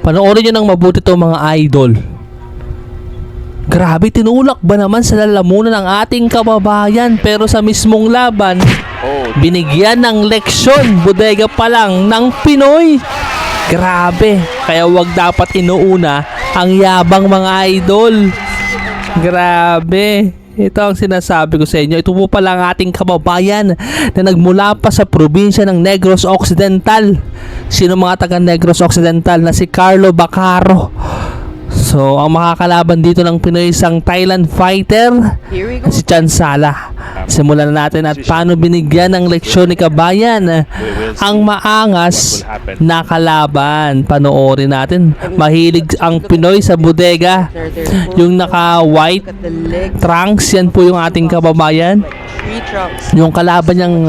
Panoorin nyo ng mabuti to mga idol. Grabe, tinulak ba naman sa lalamunan ng ating kababayan, pero sa mismong laban, binigyan ng leksyon, bodega pa lang, ng Pinoy. Grabe, kaya wag dapat inuuna ang yabang mga idol. Grabe, ito ang sinasabi ko sa inyo. Ito po pala ang ating kababayan na nagmula pa sa probinsya ng Negros Occidental. Sino mga taga Negros Occidental? Na si Carlo Bacaro. So, ang makakalaban dito ng Pinoy isang Thailand fighter, si Chan Sala. Simulan na natin at paano binigyan ng leksyon ni kabayan ang maangas na kalaban. Panoorin natin. Mahilig ang Pinoy sa bodega. Yung naka-white trunks, yan po yung ating kababayan. Yung kalaban niyang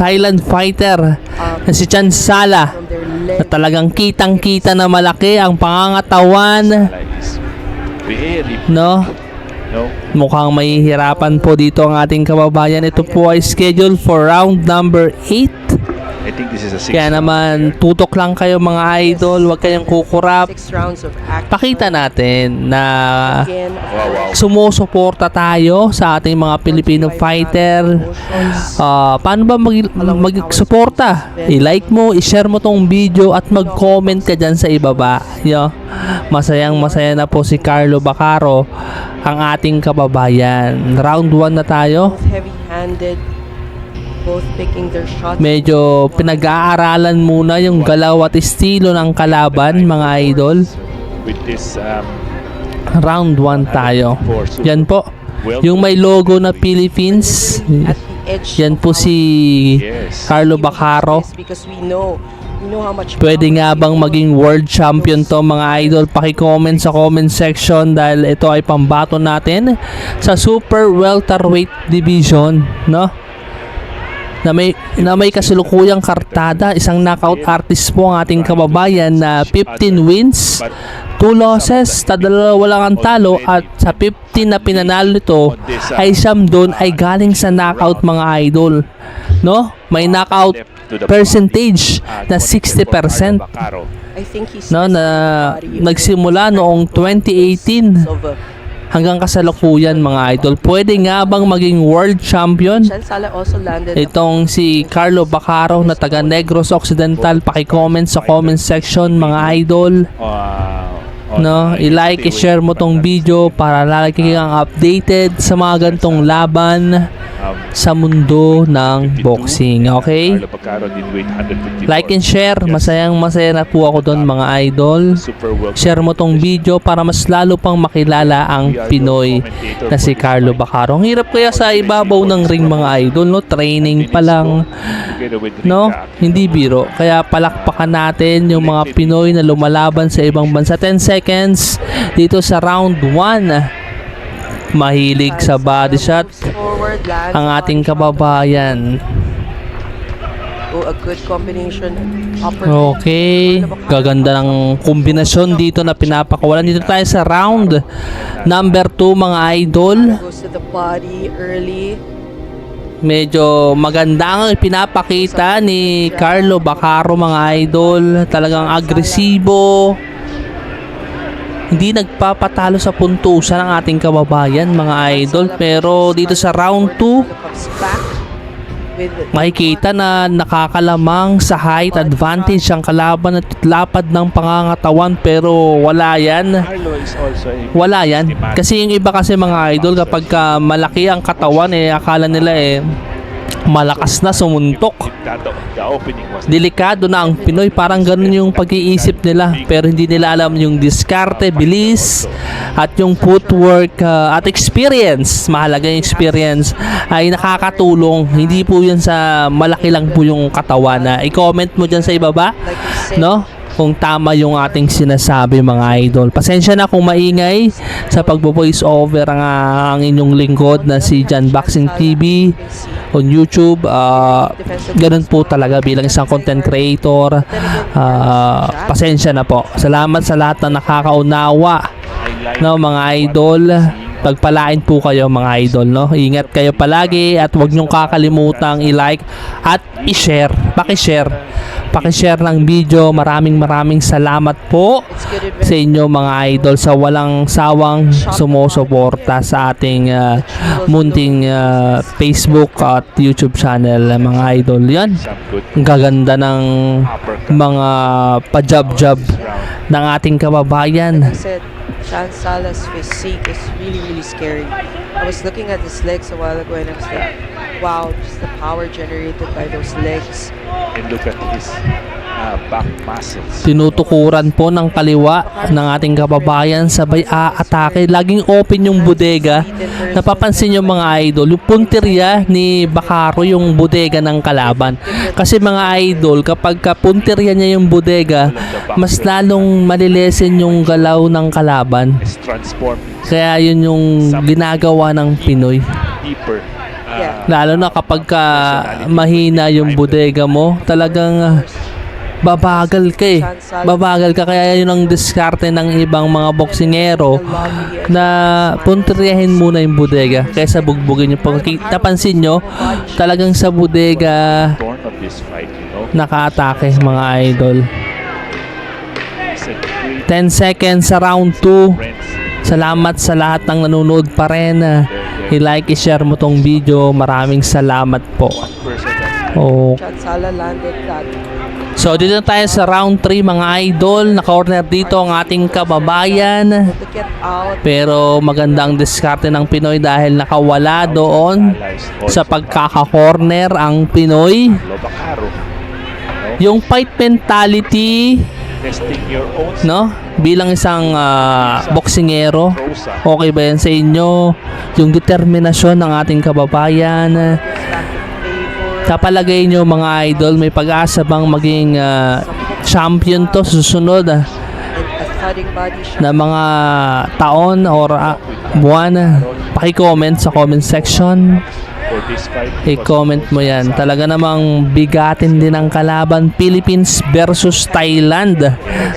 Thailand fighter na si Chan Sala, na talagang kitang-kita na malaki ang pangangatawan, no? Mukhang mahihirapan po dito ang ating kababayan. Ito po ay scheduled for round number 8. Kaya naman, tutok lang kayo mga idol, huwag kayong kukurap. Pakita natin na sumusuporta tayo sa ating mga Filipino fighter. Paano ba mag-suporta? I-like mo, i-share mo tong video at mag-comment ka dyan sa ibaba. Masayang masaya na po si Carlo Bacaro, ang ating kababayan. Round 1 na tayo. Medyo pinag-aaralan muna yung galaw at estilo ng kalaban mga idol. Round 1 tayo. Yan po, yung may logo na Philippines, yan po si Carlo Bacaro. Pwede nga bang maging world champion to mga idol? Paki-comment sa comment section dahil ito ay pambato natin sa super welterweight division, no? Na may kasalukuyang kartada, isang knockout artist po ang ating kababayan na 15 wins, 2 losses, wala kang talo, at sa 15 na pinanalo nito ay siyam doon ay galing sa knockout mga idol, no? May knockout percentage na 60%, no, na nagsimula noong 2018 hanggang kasalukuyan mga idol. Pwede nga bang maging world champion itong si Carlo Bacaro na taga Negros Occidental? Paki-comment sa comment section mga idol, no? I-like, i-share mo tong video para lagi kang updated sa mga gantong laban sa mundo ng boxing. Okay? Like and share. Masayang masaya na po ako doon mga idol. Share mo tong video para mas lalo pang makilala ang Pinoy na si Carlo Bacaro. Ang hirap kaya sa ibabaw ng ring mga idol, no? Training pa lang, no? Hindi biro. Kaya palakpakan natin yung mga Pinoy na lumalaban sa ibang bansa. 10 seconds dito sa round 1. Mahilig sa body shot ang ating kababayan. Okay, gaganda ng kombinasyon dito na pinapakawalan. Dito tayo sa round number 2 mga idol. Medyo maganda ang pinapakita ni Carlo Bacaro mga idol. Talagang agresibo, hindi nagpapatalo sa puntusan ng ating kababayan mga idol. Pero dito sa round 2, makikita na nakakalamang sa height advantage ang kalaban at lapad ng pangangatawan, pero wala yan. Wala yan. Kasi yung iba kasi mga idol, kapag malaki ang katawan, akala nila malakas na sumuntok. Delikado na ang Pinoy, parang ganun yung pag-iisip nila, pero hindi nila alam yung diskarte, bilis at yung footwork at experience. Mahalaga yung experience ay nakakatulong. Hindi po yun sa malaki lang po yung katawan. I-comment mo dyan sa ibaba, no, kung tama yung ating sinasabi mga idol. Pasensya na kung maingay sa pagbo-voice over ang inyong lingkod na si Jan Boxing TV on YouTube. Ganun po talaga bilang isang content creator. Pasensya na po. Salamat sa lahat na nakakaunawa, no, mga idol. Pagpalain po kayo mga idol, no? Ingat kayo palagi at huwag niyong kakalimutang i-like at i-share. Paki-share ng video. Maraming salamat po sa inyo mga idol sa walang sawang sumusuporta sa ating munting Facebook at YouTube channel mga idol. Yan. Ang gaganda ng mga pa-job ng ating kababayan. I said, Chansala's physique is really scary. I was looking at his legs a while ago and I was like, wow, just the power generated by those legs. And look at his back muscles. Tinutukuran po ng kaliwa ng ating kababayan sabay aatake. Laging open yung bodega. Napapansin nyo mga idol, yung punteriya ni Bacarro yung bodega ng kalaban. Kasi mga idol, kapag punteriya niya yung bodega, mas lalong malilesen yung galaw ng kalaban. Is transformed Kaya yun yung ginagawa ng Pinoy. deeper. Lalo na kapag mahina yung bodega mo, talagang babagal ka eh. Babagal ka, kaya yun ang diskarte ng ibang mga boksingero na punteriyahin muna yung bodega kaysa bugbugin yung napansin nyo, talagang sa bodega Torn of this fight, you know. naka-atake mga idol. It's a great 10 seconds sa round 2. friends. Salamat sa lahat ng nanonood pa rin. I-like, i-share mo tong video. Maraming salamat po. One person that Oh. Chansala landed that. So dito na tayo sa round 3 mga idol. Naka-corner dito ang ating kababayan. To get out, Pero magandang diskarte ng Pinoy dahil nakawala doon allies sa also pagkaka-corner ang Pinoy. Lobacaro, Yung fight mentality, testing your own no? Bilang isang boksingero, Rosa. okay ba yan sa inyo? Yung determinasyon ng ating kababayan. favor. Kapalagay nyo mga idol, may pag-asa bang maging champion to susunod And a thudding body shot. na mga taon or buwan? Paki-comment sa comment section. For this fight, I-comment mo yan. Talaga namang bigatin din ang kalaban. Philippines versus Thailand.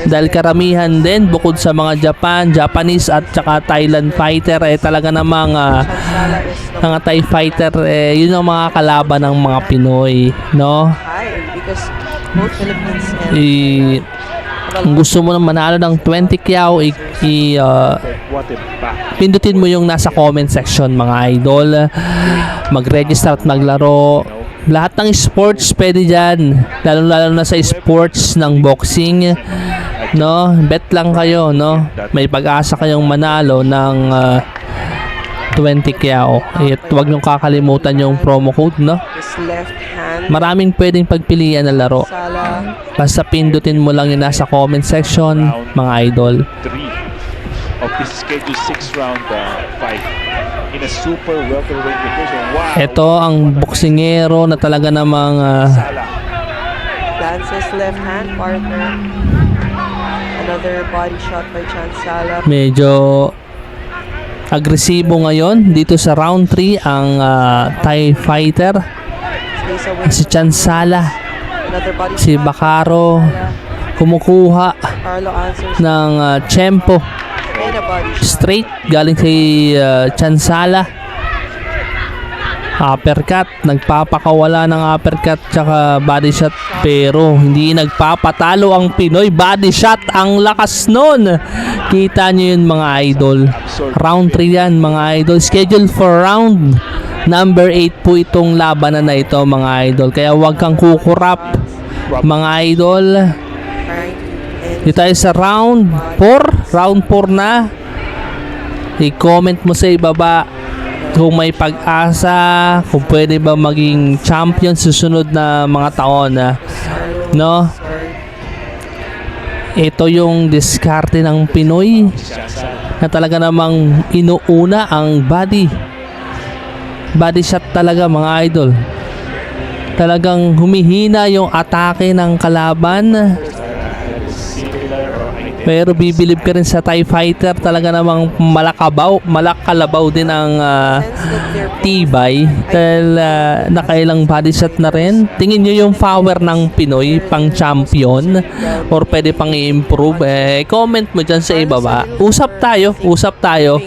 Dahil karamihan din bukod sa mga Japanese at saka Thailand fighter talaga namang Chansala is the mga Thai fighter yun ang mga kalaban ng mga Pinoy, no? high because both Philippines and Kung gusto mo na manalo ng 20 kyaw, what a back. pindutin mo yung nasa comment section mga idol. Mag-register at maglaro. Lahat ng sports pwede dyan. Lalo na sa sports ng boxing. No? Bet lang kayo, no? May pag-asa kayong manalo ng 20 kyaw. At huwag niyong kakalimutan yung promo code, no? his left hand. Maraming pwedeng pagpilian na laro. Chansala Basta pindutin mo lang yung nasa comment section, mga idol. 3 of this scheduled 6-round fight in a super welterweight division. Wow. Ito ang boksingero na talaga namang Sala. lances left hand partner. Another body shot by Chansala. medyo agresibo ngayon dito sa round 3 ang Thai fighter, Stays away. si Chansala. Another body Si shot. Bacarro kumukuha Carlo answers. ng tempo And a body shot. straight galing kay Chansala. Uppercut, nagpapakawala ng uppercut tsaka body shot, pero hindi nagpapatalo ang Pinoy. Body shot, ang lakas nun. Kita nyo yun mga idol. Round 3 yan mga idol. Schedule for round number 8 po itong labanan na ito mga idol. Kaya huwag kang kukurap mga idol. Right. And Dito tayo sa round 4. Round 4 na. I-comment mo sa ibaba kung may pag-asa, kung pwede ba maging champion susunod na mga taon. No? Ito yung diskarte ng Pinoy na talaga namang inuuna ang body shot talaga mga idol. Talagang humihina yung atake ng kalaban. Pero bibilib ka rin sa Thai fighter, talaga namang malakalabaw din ang tibay dahil nakailang body shot na rin. Tingin nyo yung power ng Pinoy pang champion or pwede pang i-improve, comment mo dyan sa ibaba. Usap tayo,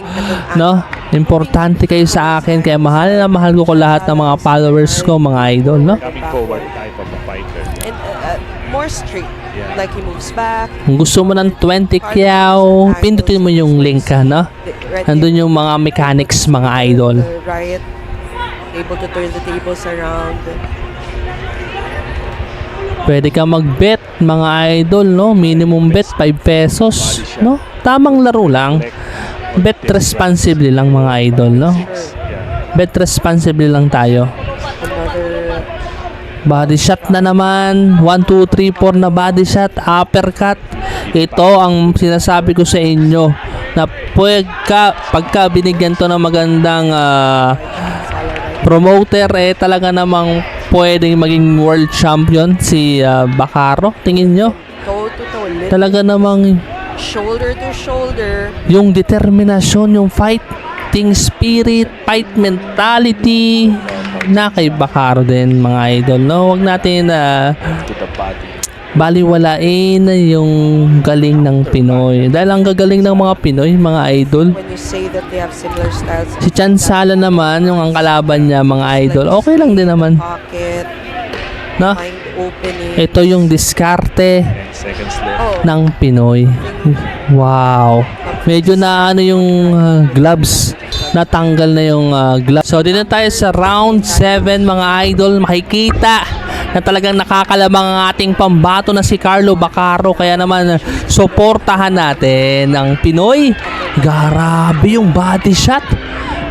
no? Importante kayo sa akin, kaya mahal na mahal ko lahat ng mga followers ko, mga idol, no? Coming forward type of a fighter. And more straight. Yeah. Like he moves back. Kung gusto mo ng 20 kyaw, pindutin mo yung link ha, no? Nandun yung mga mechanics, mga idol. The Riot able to turn the tables around. Pwede ka mag-bet, mga idol, no? Minimum bet 5 pesos, no? Tamang laro lang. Bet responsibly lang, mga idol, no? Yeah. Bet responsibly lang tayo. Another Body shot na naman. 1, 2, 3, 4 na body shot. Uppercut. Ito ang sinasabi ko sa inyo na pagka binigyan to ng magandang promoter, talaga namang pwedeng maging world champion si Bacaro. Tingin nyo? toe to toe. Talaga namang Shoulder to shoulder. yung determinasyon, yung fighting spirit, fight mentality na kay Bacaro din, mga idol, no? Huwag natin To the body. baliwalain yung galing ng Pinoy. Dahil ang gagaling ng mga Pinoy, mga idol. When you say that they have similar styles. Si Chan Sala naman, yung ang kalaban niya, mga idol, okay lang din naman. Pocket. No? Mind opening. Ito yung diskarte 10 seconds left. Oh. ng Pinoy. Wow. Medyo na ano yung gloves. Natanggal na yung gloves. So, dito na tayo sa round 7, mga idol. Makikita na talagang nakakalabang ang ating pambato na si Carlo Bacaro. Kaya naman, suportahan natin ang Pinoy. Grabe yung body shot.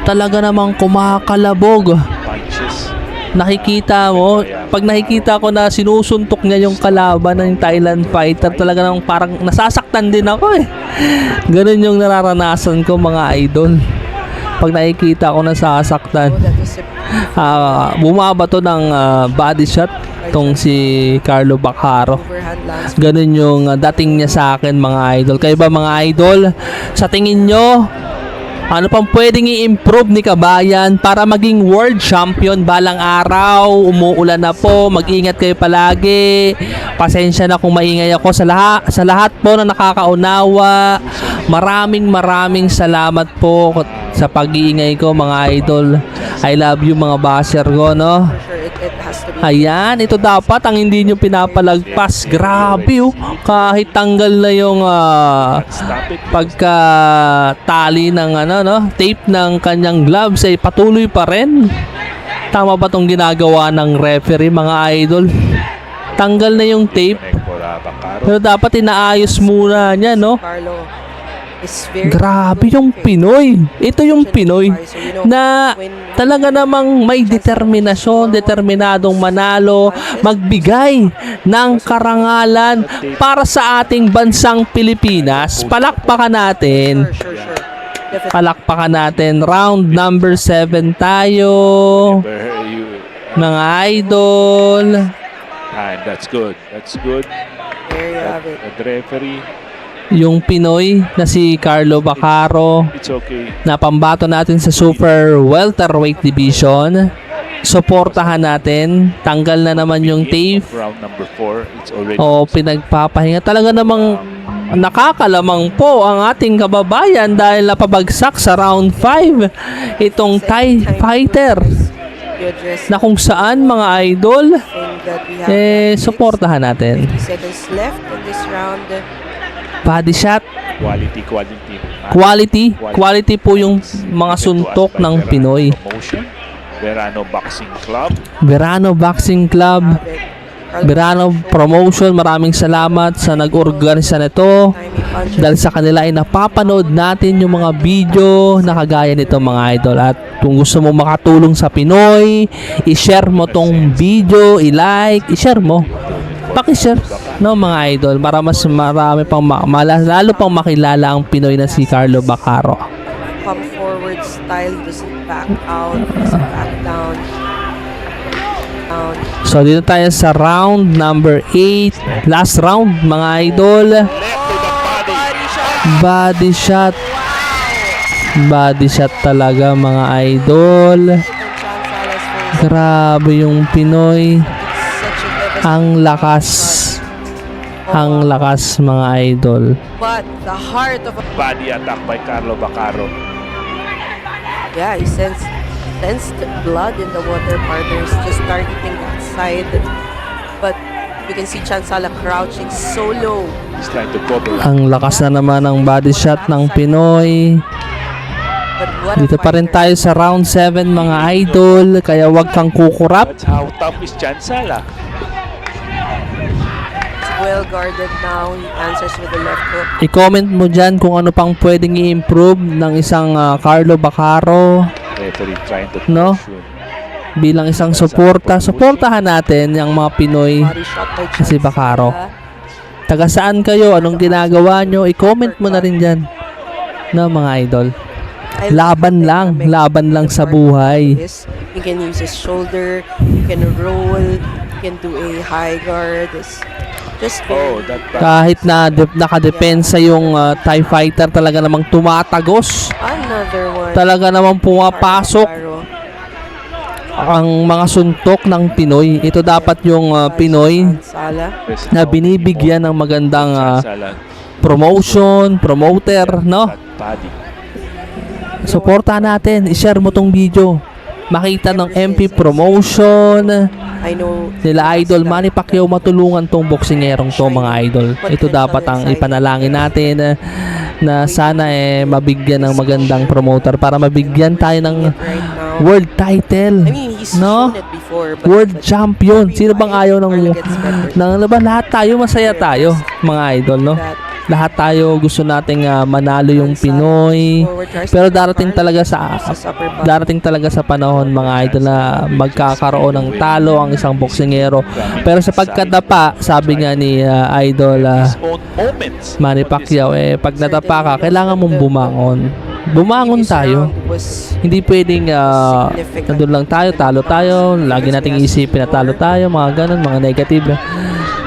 Talaga namang kumakalabog. Punches. Nakikita mo, pag nakikita ko na sinusuntok niya yung kalaban ng Thailand fighter, talaga namang parang nasasaktan din ako eh. Ganun yung nararanasan ko, mga idol. Pag nakikita ko nasasaktan. Oh, that was a Bumabato ng body shot tong si Carlo Bacaro. overhand lance. Ganun yung dating niya sa akin, mga idol. Kayo ba, mga idol? Sa tingin nyo, ano pang pwedeng i-improve ni Kabayan para maging world champion balang araw? Umuulan na po, mag-ingat kayo palagi. Pasensya na kung maingay ako sa lahat po na nakakaunawa. Maraming salamat po sa pag-iingay ko, mga idol. I love you, mga basher ko, no? Sure, it has to be. Ayan, ito dapat ang hindi nyo pinapalagpas. Grabe, oh. Kahit tanggal na yung Stop it. pagka-tali ng tape ng kanyang gloves, ay patuloy pa rin. Tama ba tong ginagawa ng referee, mga idol? Tanggal na yung tape, Connect for Bacaro. pero dapat inaayos muna niya, no? Carlo is very Grabe yung Pinoy. Ito yung Pinoy na talaga namang may determinasyon, determinadong manalo, magbigay ng karangalan para sa ating bansang Pilipinas. Palakpakan natin. Sure. Definitely. Palakpakan natin. Round number 7 tayo. Where you Mga idol. time. That's good. That's good. There you have it. The referee, Yung Pinoy na si Carlo Bacaro. it's okay. Na pambato natin sa super welterweight division. Suportahan natin. Tanggal na naman yung tape. Round number 4, it's already. O pinagpapahinga. Talaga namang nakakalamang po ang ating kababayan dahil napabagsak sa round 5 itong Thai fighter You address na kung saan, mga idol, thing that we have. suportahan natin. 50 seconds left in this round. Body shot, quality po yung mga suntok ng Pinoy. Verano Boxing Club. Verano Boxing Club, Verano Promotion, maraming salamat sa nag-organisa nito. Dahil sa kanila ay napapanood natin yung mga video na kagaya nito, mga idol. At kung gusto mo makatulong sa Pinoy, i-share mo tong video, i-like, i-share mo. Paki-share, no, mga idol, para mas marami pang lalo pang makilala ang Pinoy na si Carlo Bacaro. Come forward style, doesn't back out, doesn't back down. So dito tayo sa round number 8. Last round, mga idol. Left to the body. Body shot. Body shot talaga, mga idol. Grabe yung Pinoy. Ang lakas. Ang lakas, mga idol. But the heart of Body attack by Carlo Bacaro. Yeah, he sensed blood in the water, partners just targeting that side. But you can see Chansala crouching so low. He's trying to cover. Ang lakas na naman ng body shot ng Pinoy. But what Dito a pa rin fighter. tayo sa round 7 mga idol, kaya wag kang kukurap. That's how tough is Chansala. It's well guarded now. He answers with the left hook. I-comment mo dyan kung ano pang pwedeng i-improve ng isang Carlo Bacaro Referee trying to No? caution. bilang isang suporta. Suportahan natin yung mga Pinoy. Body shot by Si Bacaro. Chansala. Taga saan kayo? Anong ginagawa nyo? I-comment mo na rin dyan. No, mga idol. I Laban love lang. the dynamic Laban lang of sa the buhay. partner. You can use his shoulder, you can roll, you can do a high guard. It's just Oh, very that Kahit na nakadepensa yung TIE Fighter, talaga namang tumatagos. another one. Talaga namang pumapasok Bacaro. ang mga suntok ng Pinoy. Ito dapat yung Pinoy Chansala. na binibigyan ng magandang Chansala. promotion, promoter, no? That body. Suportahan natin, i-share mo tong video. Makita ng MP promotion I know nila Idol Manny Pacquiao, matulungan tong boksingerong to mga idol. Ito dapat ang ipanalangin natin na sana mabigyan ng magandang promoter para mabigyan tayo ng right now. world title. I mean, he's No? shown it before, but World champion. Sino bang ayaw ng Carlo gets better. ano ba, lahat tayo masaya tayo mga idol, no? That Lahat tayo gusto nating manalo yung Pinoy. forward tries Pero to darating Carlo talaga sa upper body. darating talaga sa panahon mga idol na magkakaroon ng talo ang isang boksingero. Pero sa pagkadapa, sabi nga ni Idol His own moments. Manny Pacquiao, pag nadapa ka, kailangan mong bumangon. Bumangon This tayo. round was Hindi pwedeng nandun lang tayo, talo tayo, lagi nating isipin na talo tayo, mga ganun, mga negative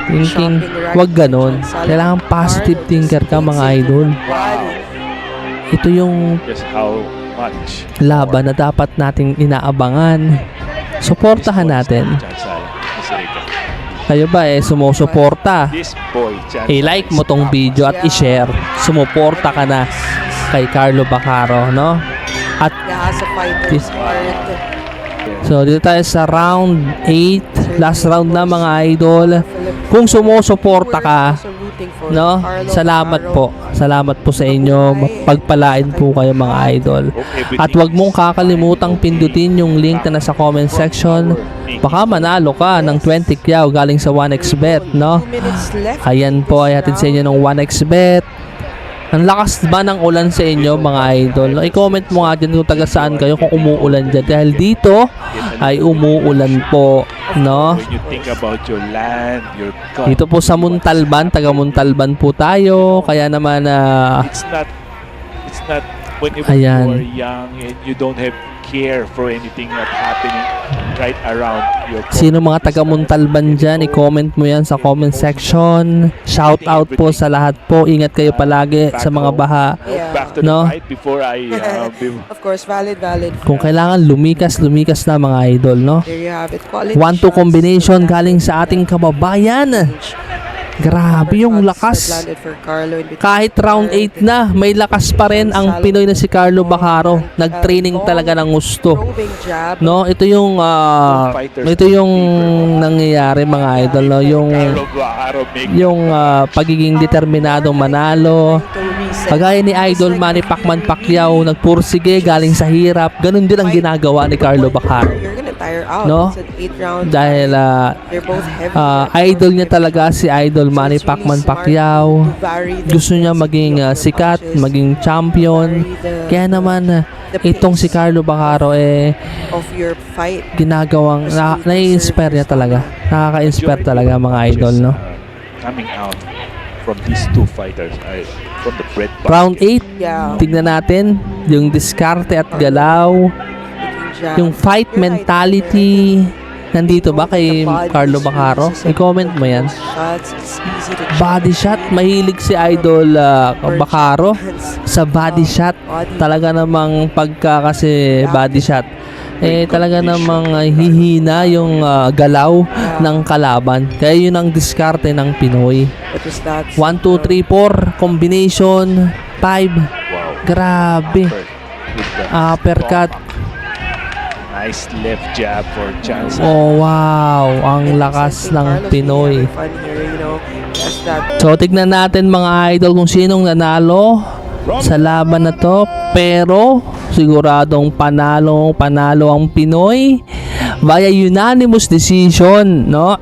thinking. Wag ganun. Kailangan positive thinker ka mga idol. Wow. Ito yung Just how much. laban na dapat nating inaabangan. Suportahan natin. Chansala. Miserica. Kayo ba sumusuporta? This boy, Chansala. I-like mo tong video at i-share. Sumuporta ka na kay Carlo Bacaro, no? At he has a fighter's heart. so dito tayo sa round 8, last round na mga idol. Kung sumusuporta ka, no? Salamat po. Salamat po sa inyo. Pagpalain po kayo mga idol. At wag mong kakalimutang pindutin yung link na nasa comment section. Baka manalo ka ng 20 kyaw galing sa 1xBet, no? 2 minutes left. Ayan po ay hatid sa inyo ng 1xBet. Ang lakas ba ng ulan sa inyo mga idol? No, i-comment mo nga dyan kung taga saan kayo kung umuulan dyan. Dahil dito ay umuulan po, no? When you think about your land, your Dito po sa Muntalban, taga Muntalban po tayo. Kaya naman it's not when you Ayan. are young and you don't have care for anything that's happening right around your sino mga taga Muntalban dyan, i-comment mo yan sa comment section. Shout out po sa lahat po. Ingat kayo palagi sa mga baha. Yeah. Back to the No? fight before I Of course, valid. Kung kailangan lumikas na mga idol, no? There you have it. Quality 1-2 shots. combination galing sa ating kababayan. Grabe yung Uppercuts lakas. that landed for Carlo in between. Kahit round 8 na, may lakas pa rin ang Pinoy na si Carlo Bacaro. Nag-training talaga ng gusto. Probing jab. No, ito yung nangyayari mga idol, no? Yung pagiging determinadong manalo. To reset. Kagaya ni Idol Manny Pacquiao, nagpursige galing sa hirap. Ganun din ang ginagawa ni Carlo Bacaro. You're gonna tire out. No? It's an 8 round. Dahil They're both heavy. idol niya talaga si Idol Manny Pacquiao. Gusto niya maging sikat, maging champion. Kaya naman itong si Carlo Bacaro of your fight. ginagawang nai-inspire niya talaga. Nakaka-inspire talaga mga idol, no? Coming out from these two fighters, from the bread basket. Round 8, Yeah. tignan natin yung diskarte at galaw, Jab. yung fight mentality. Nandito ba kay Carlo Bacaro? I-comment mo yan. Shots. It's easy to Body shot, mahilig si Idol Bacaro sa body shot. Talaga namang pagka kasi body shot, talaga namang hihina yung galaw ng kalaban. Kaya yun ang diskarte ng Pinoy. What was that? 1, 2, 3, 4 combination 5. Wow. Grabe. with the Uppercut. nice left jab for Jansen. Oh wow, ang lakas ng Pinoy. Fun here, you know, as that So tignan natin mga idol kung sinong nanalo sa laban na to. Pero siguradong panalo ang Pinoy via unanimous decision, no?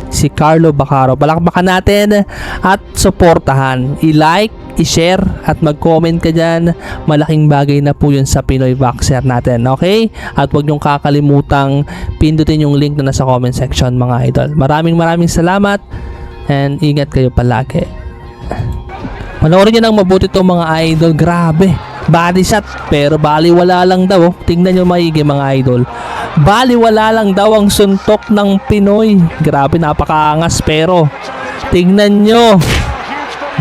Si Carlo Bacaro. Palakpakan natin at suportahan. I-like, i-share at mag-comment ka dyan. Malaking bagay na po yun sa Pinoy Boxer natin. Okay? At huwag niyong kakalimutang pindutin yung link na nasa comment section mga idol. Maraming salamat and ingat kayo palagi. Panoorin nyo ng mabuti itong mga idol. Grabe. Body shot. Pero baliwala lang daw. Tingnan nyo maigi mga idol. Baliwala lang daw ang suntok ng Pinoy. Grabe, napakaangas. Pero tingnan nyo.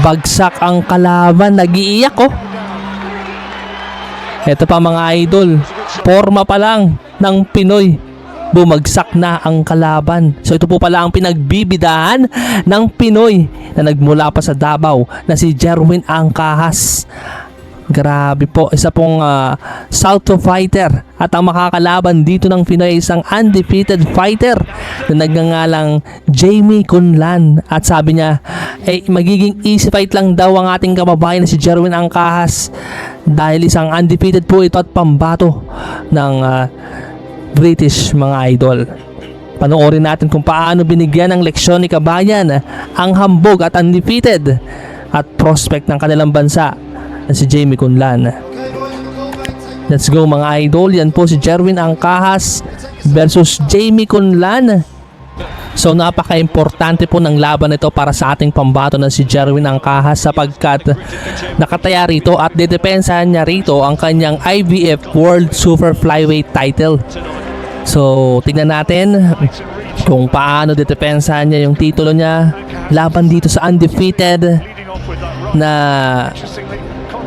Bagsak ang kalaban. Nag-iiyak oh. Ito pa mga idol. Forma pa lang ng Pinoy. Bumagsak na ang kalaban. So ito po pala ang pinagbibidahan ng Pinoy na nagmula pa sa Davao na si Jerwin Angkahas. Grabe po, isa pong Salto fighter at ang makakalaban dito ng Pinoy isang undefeated fighter na nagngangalang Jamie Kunlan. At sabi niya, magiging easy fight lang daw ang ating kababayan na si Jerwin Angkahas dahil isang undefeated po ito at pambato ng British mga idol. Panoorin natin kung paano binigyan ng leksyon ni kabayan ang hambog at undefeated at prospect ng kanilang bansa na si Jamie Kunlan. Let's go mga idol. Yan po si Jerwin Angkahas versus Jamie Kunlan. So napaka-importante po ng laban ito para sa ating pambato na si Jerwin Angkahas sapagkat nakataya rito at dedepensahan niya rito ang kanyang IBF World Super Flyweight title. So tignan natin kung paano dedepensahan niya yung titulo niya laban dito sa undefeated na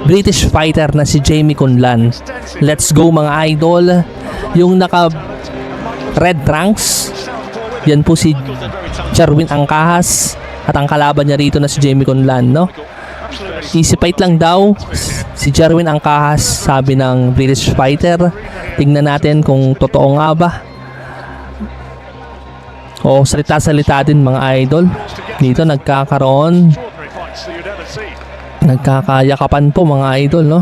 British fighter na si Jamie Kunlan. Let's go mga idol. Yung naka red trunks, yan po si Jerwin Angkahas at ang kalaban niya rito na si Jamie Kunlan, no? Easy fight lang daw si Jerwin Angkahas, sabi ng British fighter. Tingnan natin kung totoo nga ba o salita-salita din mga idol. Dito nagkakayakapan po mga idol, no?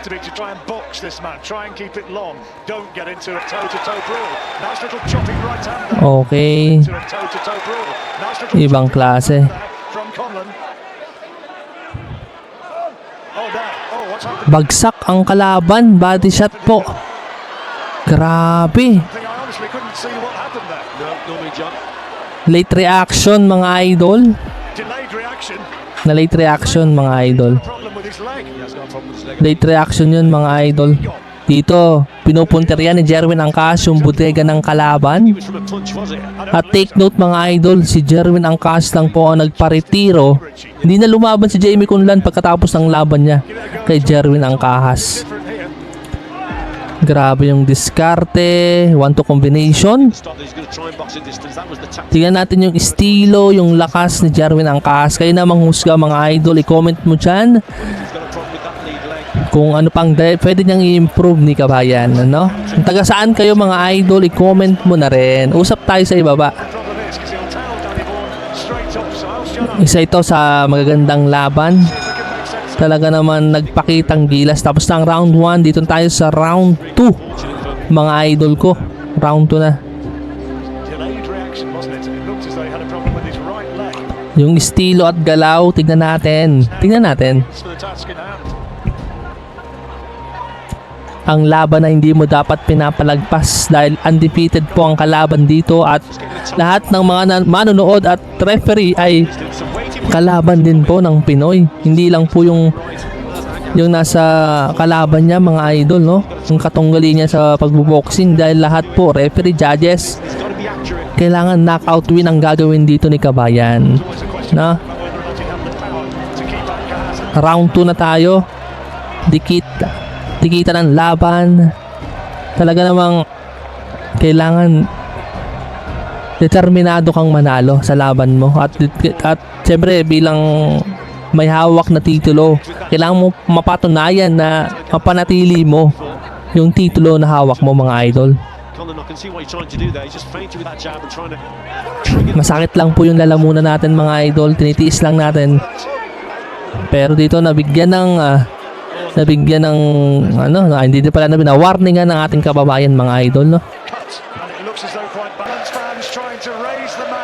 To try and box this man, try and keep it long. Don't get into a toe-to-toe brawl. Nice little chopping right hand there. Okay. Into a toe-to-toe brawl. Nice little Ibang klase. from Conlon. Oh, there. Oh, what's happened? Bagsak ang kalaban. Body shot po. Grabe. I honestly couldn't see what happened there. No, John. Late reaction mga idol. Delayed reaction. Na late reaction mga idol. Problem with his leg. He has got a problem with his leg. Late reaction yun mga idol. Dito, pinupunterian ni Jerwin Angkahas yung bodega ng kalaban. It was from a punch, was it? I don't At take note mga idol, si Jerwin Angkahas lang po ang nagparetiro. Hindi na lumaban si Jamie Kunlan pagkatapos ng laban niya kay Jerwin Angkahas. different here. Grabe yung diskarte, 1-2 combination. Stop, he's going to try and box in distance. That was the tactic. Tingnan natin yung estilo, yung lakas ni Jerwin Angkahas. Kayo na manghusga mga idol, i-comment mo dyan He's got a problem with that lead leg. kung ano pang pwede niyang i-improve ni kabayan, ano? Kung taga saan kayo mga idol, i-comment mo na rin. Usap tayo sa ibaba. Problem is, because he'll tail Danny Bourne straight up. So I'll shut up. Isa ito sa magagandang laban. If it can make sense. Talaga naman nagpakitang gilas. Tapos na ang round 1, dito tayo sa round 2. Mga idol ko, round 2 na. Delayed reaction, wasn't it? It looked as though he had a problem with his right leg. Yung estilo at galaw, tignan natin. Tignan natin. It's for the task in hand. Ang laban na hindi mo dapat pinapalagpas dahil undefeated po ang kalaban dito at lahat ng mga manonood at referee ay Doing some waiting. kalaban din po ng Pinoy. Hindi lang po yung nasa kalaban niya mga idol, no? Yung katunggali niya sa pagboboxing dahil lahat po referee, judges, He's got to be accurate. kailangan knockout win ang gagawin dito ni kabayan. Always a question Na about whether or not he had the power to keep that gas. round 2 na tayo. Dikita ng laban. Talaga namang kailangan determinado kang manalo sa laban mo at siyempre bilang may hawak na titulo. Kailangan mo mapatunayan na mapanatili mo yung titulo na hawak mo, mga idol. Masakit lang po yung lalamunan natin, mga idol. Tinitiis lang natin. Pero dito nabigyan ng hindi din pala warningan ng ating kababayan, mga idol, no?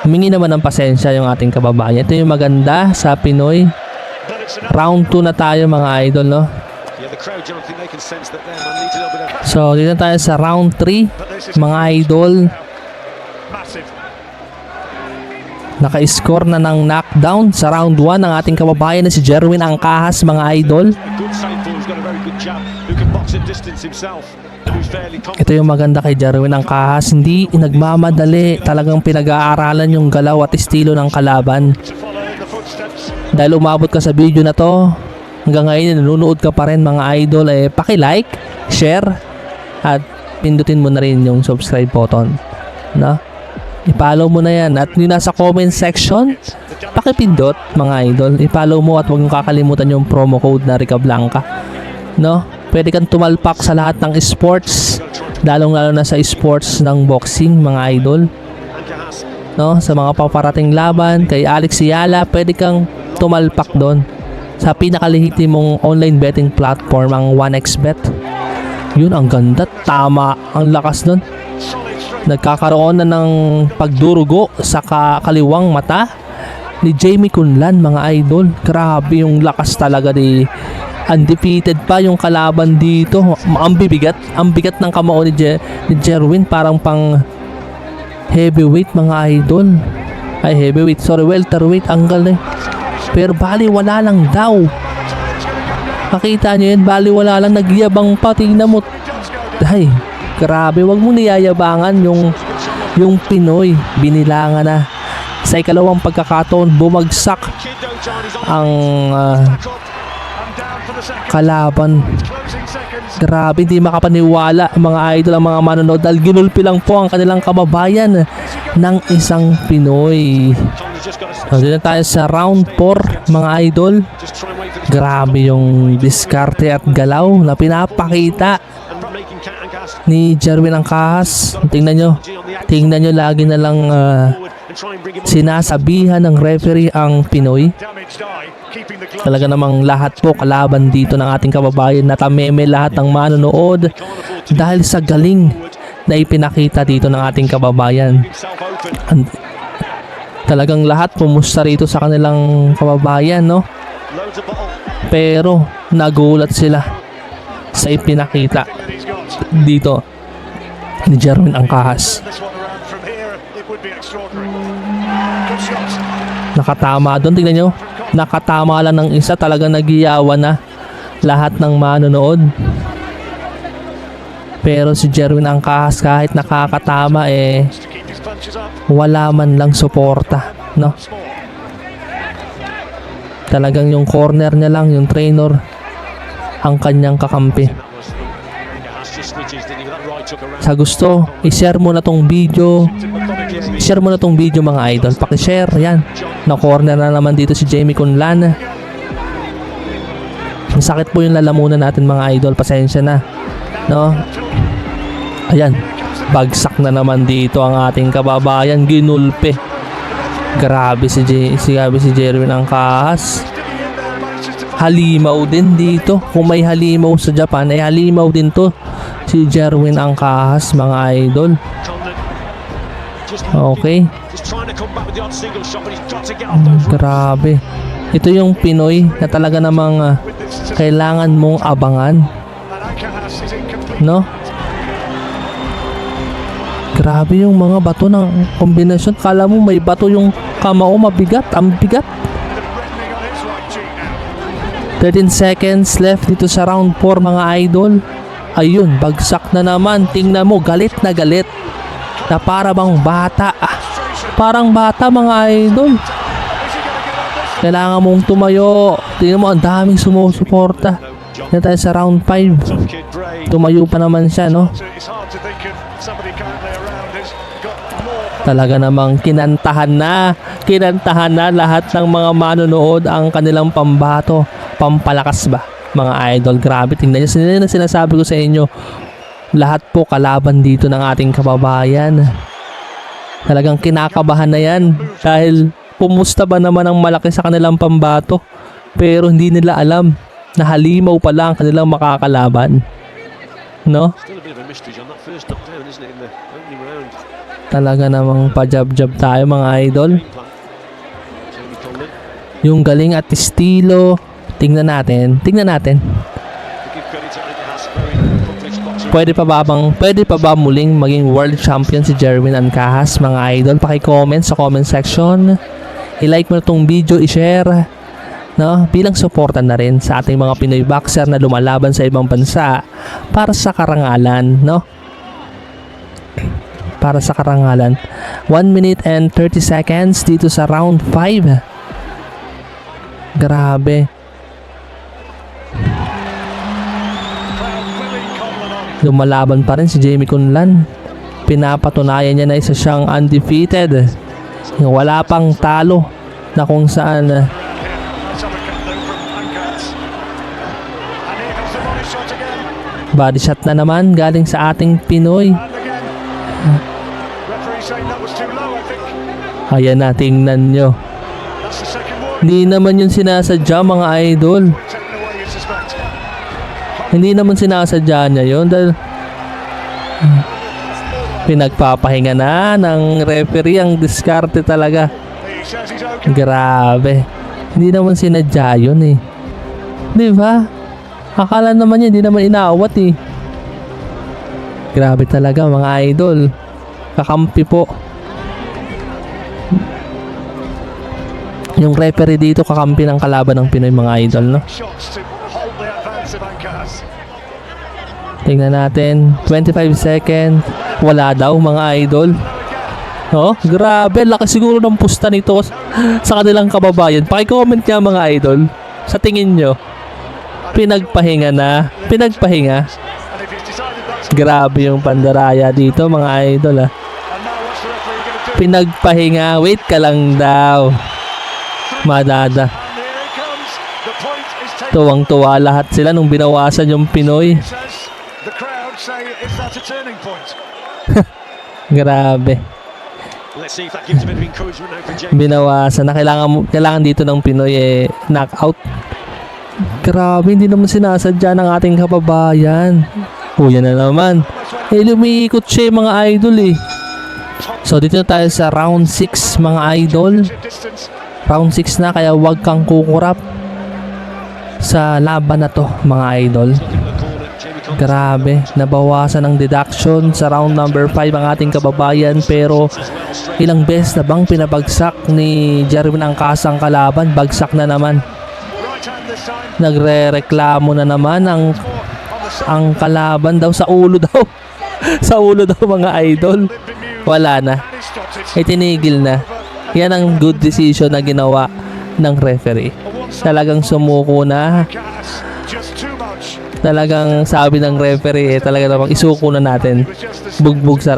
Humingi naman ng pasensya yung ating kababayan. Ito yung maganda sa Pinoy. Round 2 na tayo, mga idol, no? So, dito tayo sa round 3, mga idol. Naka-score na ng knockdown sa round 1 ng ating kababayan na si Jerwin Angkahas, mga idol. Ito yung maganda kay Jerwin Angkahas. Hindi nagmamadali. Talagang pinag-aaralan yung galaw at estilo ng kalaban. Dahil umabot ka sa video na to, hanggang ngayon nanonood ka pa rin, mga idol, paki-like, share, at pindutin mo na rin yung subscribe button, no? I-follow mo na yan. At yung nasa comment section, pakipindot, mga idol. I-follow mo at huwag mong kakalimutan yung promo code na Rica Blanca, no? Pwede kang tumalpak sa lahat ng sports, lalong-lalo na sa sports ng boxing, mga idol, no? Sa mga paparating laban kay Alex Yala, pwede kang tumalpak doon sa pinakalihitim mong online betting platform, ang 1xBet. Yun, ang ganda, tama ang lakas doon. Nagkakaroon na ng pagdurugo sa kaliwang mata ni Jamie Kunlan, mga idol. Grabe yung lakas talaga ni undefeated pa yung kalaban dito. Ang bigat ng kamao ni Jerwin, parang pang heavyweight, mga idol. Ay, heavyweight, sorry, welterweight ang galing. Pero bali wala lang daw. Makita nyo yun, bali wala lang, nagyabang pa. Tingnan mo. Ay, grabe, wag mo niyayabangan yung Pinoy. Binilangan na. Sa ikalawang pagkakataon, bumagsak ang kalaban. Grabe, hindi makapaniwala, mga idol, ang mga manonood, dahil ginulpi lang po ang kanilang kababayan ng isang Pinoy. So, dito tayo sa round 4, mga idol. Grabe yung diskarte at galaw na pinapakita ni Jerwin Angkahas. Tingnan nyo, lagi na lang sinasabihan ng referee ang Pinoy. Talaga namang lahat po kalaban dito ng ating kababayan na tameme lahat ng manonood dahil sa galing na ipinakita dito ng ating kababayan. Talagang lahat pumusta rito sa kanilang kababayan, no? Pero nagulat sila sa ipinakita dito ni Jerwin Angkahas. Nakatama doon, tingnan nyo, nakatama lang ng isa, talagang nagiyawan na lahat ng manonood. Pero si Jerwin Angkahas, kahit nakakatama, wala man lang suporta, no? Talagang yung corner niya lang, yung trainer, ang kanyang kakampi. Sa gusto, i-share mo na tong video. I-share mo na tong video, mga idol. Paki-share, yan. Na-corner na naman dito si Jamie Kunlan. Masakit po yung lalamunan natin, mga idol. Pasensya na, no? Ayan, bagsak na naman dito ang ating kababayan. Ginulpe. Grabe si Jerwin Angkahas. Halimaw din dito. Kung may halimaw sa Japan, ay halimaw din to si Jerwin Angkahas, mga idol. Okay. Grabe. Ito yung Pinoy na talaga namang kailangan mong abangan, no? Grabe yung mga bato ng kombinasyon. Kala mo may bato yung kamao, mabigat. Ang bigat. 13 seconds left dito sa round 4, mga idol. Ayun, bagsak na naman. Tingnan mo, galit na galit. Na para bang bata. Parang bata, mga idol. Kailangan mong tumayo. Tingnan mo, ang daming sumusuporta. Yan tayo sa round 5. Tumayo pa naman siya, no? Talaga namang kinantahan na lahat ng mga manonood ang kanilang pambato, pampalakas ba mga idol. Grabe, tingnan nyo, sinasabi ko sa inyo, lahat po kalaban dito ng ating kababayan. Talagang kinakabahan na yan dahil pumusta ba naman ang malaki sa kanilang pambato, pero hindi nila alam na halimaw pala ang kanilang makakalaban, no? Still a bit of a mystery on that first knockdown, isn't it, in the opening round? Talaga namang pajab-jab tayo mga idol. Game plan. Jamie Conlon. Yung galing at estilo, tingnan natin. To give credit to Andy Haas, very accomplished boxer. Pwede pa ba muling maging world champion si Jerwin Ancahas mga idol? Paki-comment sa comment section. I-like mo na tong video, i-share, no? Bilang suporta na rin sa ating mga Pinoy boxer na lumalaban sa ibang bansa para sa karangalan, no? Para sa karangalan. 1 minute and 30 seconds dito sa round 5. Grabe. Lumalaban pa rin si Jamie Conlan. Pinapatunayan niya na isa siyang undefeated. Wala pang talo na kung saan Let's have a cut though from Ankats. And here comes the body shot again. body shot na naman galing sa ating Pinoy. And again. Referee saying that was too low, I think. Ayan na, tingnan nyo. That's the second one. Hindi naman yun sinasadya mga idol. Taken away, you suspect. Hindi naman sinasadya niya yun dahil pinagpapahinga na ng referee. Ang diskarte talaga. He says he's okay. Grabe. Hindi naman sinadya yun eh. Di ba? Akala naman niya hindi naman inaawat eh. Grabe talaga mga idol. Kakampi po. Yung referee dito kakampi ng kalaban ng Pinoy mga idol, no? Shots to hold the advance of Ankats. Tingnan natin. 25 seconds. Wala daw mga idol. Oh, grabe. Laki siguro ng pusta nito sa kanilang kababayan. Paki-comment nga mga idol. Sa tingin nyo, pinagpahinga na. Pinagpahinga. And if he's decided that's Grabe yung pandaraya dito mga idol ah. and now what's the referee going to do? Pinagpahinga. Wait ka lang daw. Madada. And here it comes. The point is taken. Tuwang-tuwa lahat sila nung binawasan yung Pinoy. Says the crowd say is that a turning point? Grabe. Let's see if that gives a bit of encouragement now for Jamie. Binawasan na kailangan dito ng Pinoy knockout. Grabe, hindi naman sinasadya ng ating kababayan. Yan na naman. Lumiikot siya mga idol eh. So dito na tayo sa round 6 mga idol. Distance. Round 6 na kaya wag kang kukurap sa laban na to mga idol. Jamie Conlon. Grabe, nabawasan ng deduction sa round number 5 ang ating kababayan pero ilang beses na bang pinabagsak ni Jerwin Ancahas ang kalaban, bagsak na naman. Right hand this time. Nagrereklamo na naman ang On the kalaban daw sa ulo daw. Sa ulo daw mga idol. Wala na. and he stops it. Itinigil na. Yan ang good decision na ginawa ng referee. Talagang sumuko na. Gas, just too much. Talagang sabi ng referee talaga namang isuko na natin. It was just the Bugbog sa